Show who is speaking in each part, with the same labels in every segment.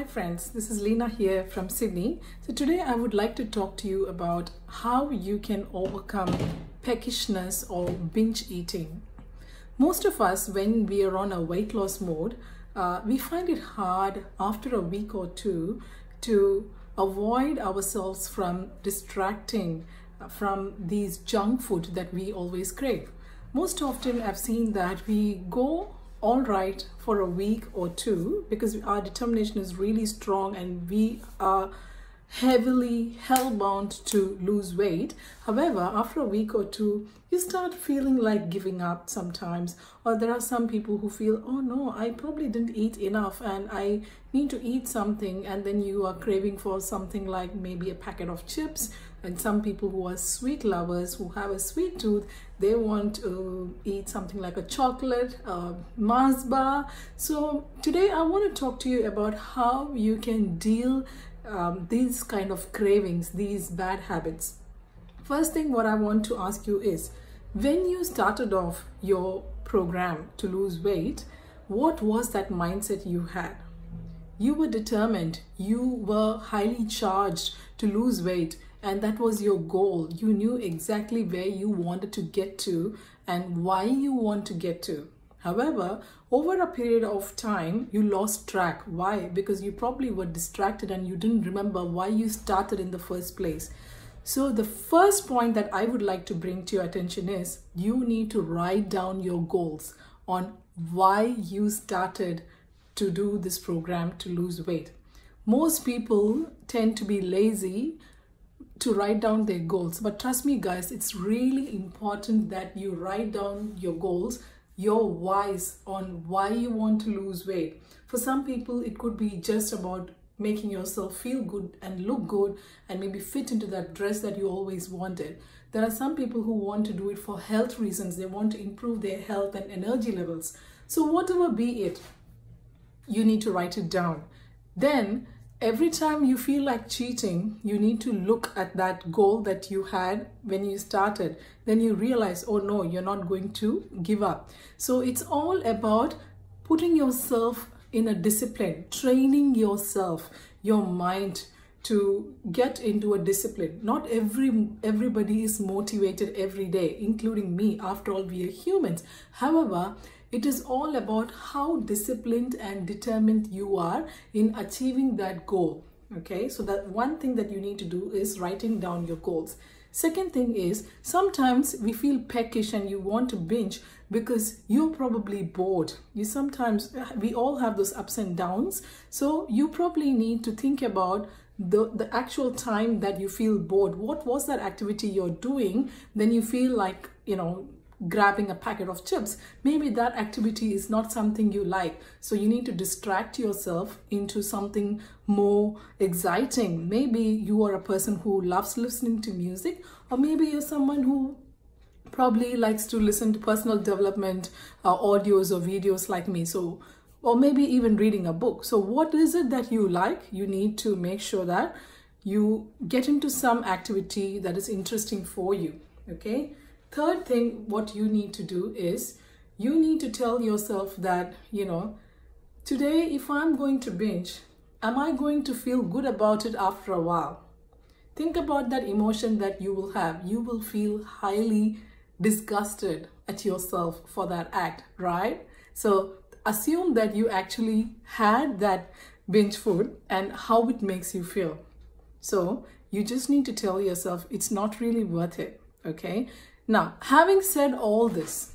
Speaker 1: friends, this is Leena here from Sydney. So today I would like to talk to you about how you can overcome peckishness or binge eating. Most of us, when we are on a weight loss mode, we find it hard after a week or two to avoid ourselves from distracting from these junk food that we always crave. Most often I've seen that we go all right for a week or two because our determination is really strong and we are heavily hell-bound to lose weight. However, after a week or two, you start feeling like giving up sometimes, or there are some people who feel, oh no, I probably didn't eat enough and I need to eat something, and then you are craving for something like maybe a packet of chips. And some people who are sweet lovers, who have a sweet tooth, they want to eat something like a chocolate, Mars bar. So today I want to talk to you about how you can deal these kind of cravings, these bad habits. First thing what I want to ask you is, when you started off your program to lose weight, what was that mindset you had? You were determined, you were highly charged to lose weight, and that was your goal. You knew exactly where you wanted to get to and why you want to get to. However, over a period of time, you lost track. Why? Because you probably were distracted and you didn't remember why you started in the first place. So the first point that I would like to bring to your attention is you need to write down your goals on why you started to do this program to lose weight. Most people tend to be lazy to write down their goals, but trust me guys, it's really important that you write down your goals, your whys on why you want to lose weight. For some people, it could be just about making yourself feel good and look good and maybe fit into that dress that you always wanted. There are some people who want to do it for health reasons. They want to improve their health and energy levels. So whatever be it, you need to write it down. Then every time you feel like cheating, you need to look at that goal that you had when you started. Then you realize, oh no, you're not going to give up. So it's all about putting yourself in a discipline, training yourself, your mind to get into a discipline. Not everybody is motivated every day, including me. After all, we are humans. However, it is all about how disciplined and determined you are in achieving that goal. Okay, so that one thing that you need to do is writing down your goals. Second thing is, sometimes we feel peckish and you want to binge because you're probably bored. We all have those ups and downs. So you probably need to think about the actual time that you feel bored. What was that activity you're doing? Then you feel like, grabbing a packet of chips. Maybe that activity is not something you like. So you need to distract yourself into something more exciting. Maybe you are a person who loves listening to music, or maybe you're someone who probably likes to listen to personal development audios or videos like me. So, or maybe even reading a book. So what is it that you like? You need to make sure that you get into some activity that is interesting for you. Okay. Third thing, what you need to do is you need to tell yourself that, today if I'm going to binge, am I going to feel good about it after a while? Think about that emotion that you will have. You will feel highly disgusted at yourself for that act, right? So assume that you actually had that binge food and how it makes you feel. So you just need to tell yourself it's not really worth it, okay? Now, having said all this,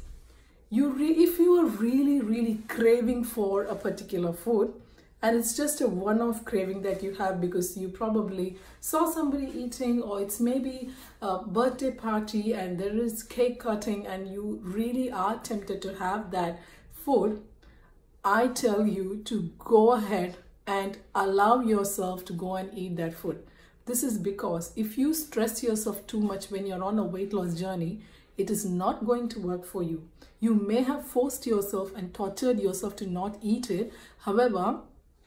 Speaker 1: if you are really craving for a particular food, and it's just a one-off craving that you have because you probably saw somebody eating, or it's maybe a birthday party and there is cake cutting and you really are tempted to have that food, I tell you to go ahead and allow yourself to go and eat that food. This is because if you stress yourself too much when you're on a weight loss journey, it is not going to work for you. You may have forced yourself and tortured yourself to not eat it. However,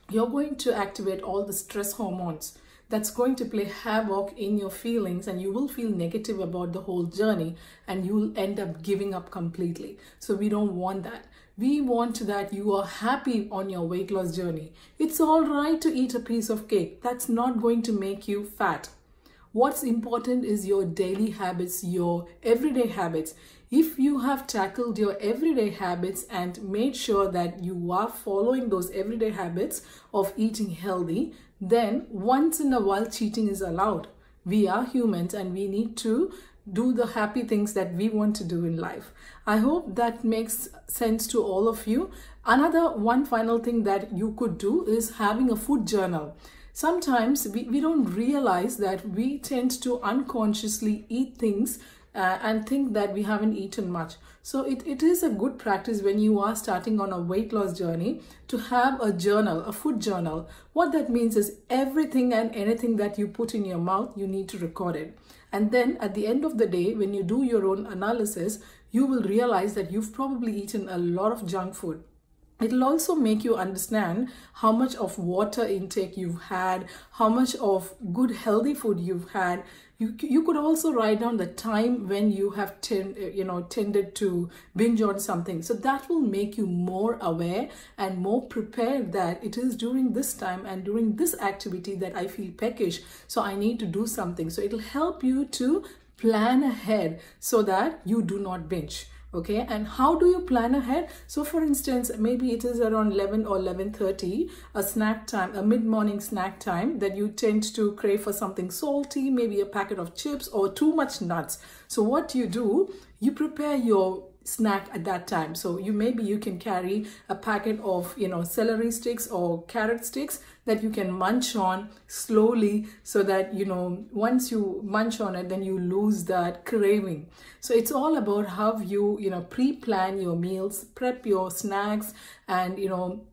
Speaker 1: you're going to activate all the stress hormones. that's going to play havoc in your feelings, and you will feel negative about the whole journey and you will end up giving up completely. So we don't want that. We want that you are happy on your weight loss journey. It's all right to eat a piece of cake. That's not going to make you fat. What's important is your daily habits, your everyday habits. If you have tackled your everyday habits and made sure that you are following those everyday habits of eating healthy, then once in a while cheating is allowed. We are humans and we need to do the happy things that we want to do in life. I hope that makes sense to all of you. Another one final thing that you could do is having a food journal. Sometimes we don't realize that we tend to unconsciously eat things and think that we haven't eaten much. So it is a good practice when you are starting on a weight loss journey to have a journal, a food journal. What that means is everything and anything that you put in your mouth, you need to record it. And then at the end of the day, when you do your own analysis, you will realize that you've probably eaten a lot of junk food. It'll also make you understand how much of water intake you've had, how much of good healthy food you've had. You could also write down the time when you have tended to binge on something. So that will make you more aware and more prepared that it is during this time and during this activity that I feel peckish. So I need to do something. So it'll help you to plan ahead so that you do not binge. Okay, and how do you plan ahead? So for instance, maybe it is around 11 or 11:30, a snack time, a mid-morning snack time, that you tend to crave for something salty, maybe a packet of chips or too much nuts. So what you do, you prepare your snack at that time. So you can carry a packet of celery sticks or carrot sticks that you can munch on slowly, so that once you munch on it, then you lose that craving. So it's all about how you pre-plan your meals, prep your snacks, and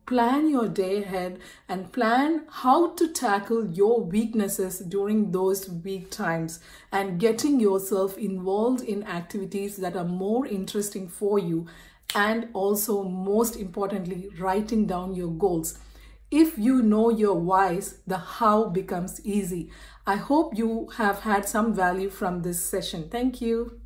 Speaker 1: plan your day ahead and plan how to tackle your weaknesses during those weak times, and getting yourself involved in activities that are more interesting for you, and also most importantly, writing down your goals. If you know your whys, the how becomes easy. I hope you have had some value from this session. Thank you.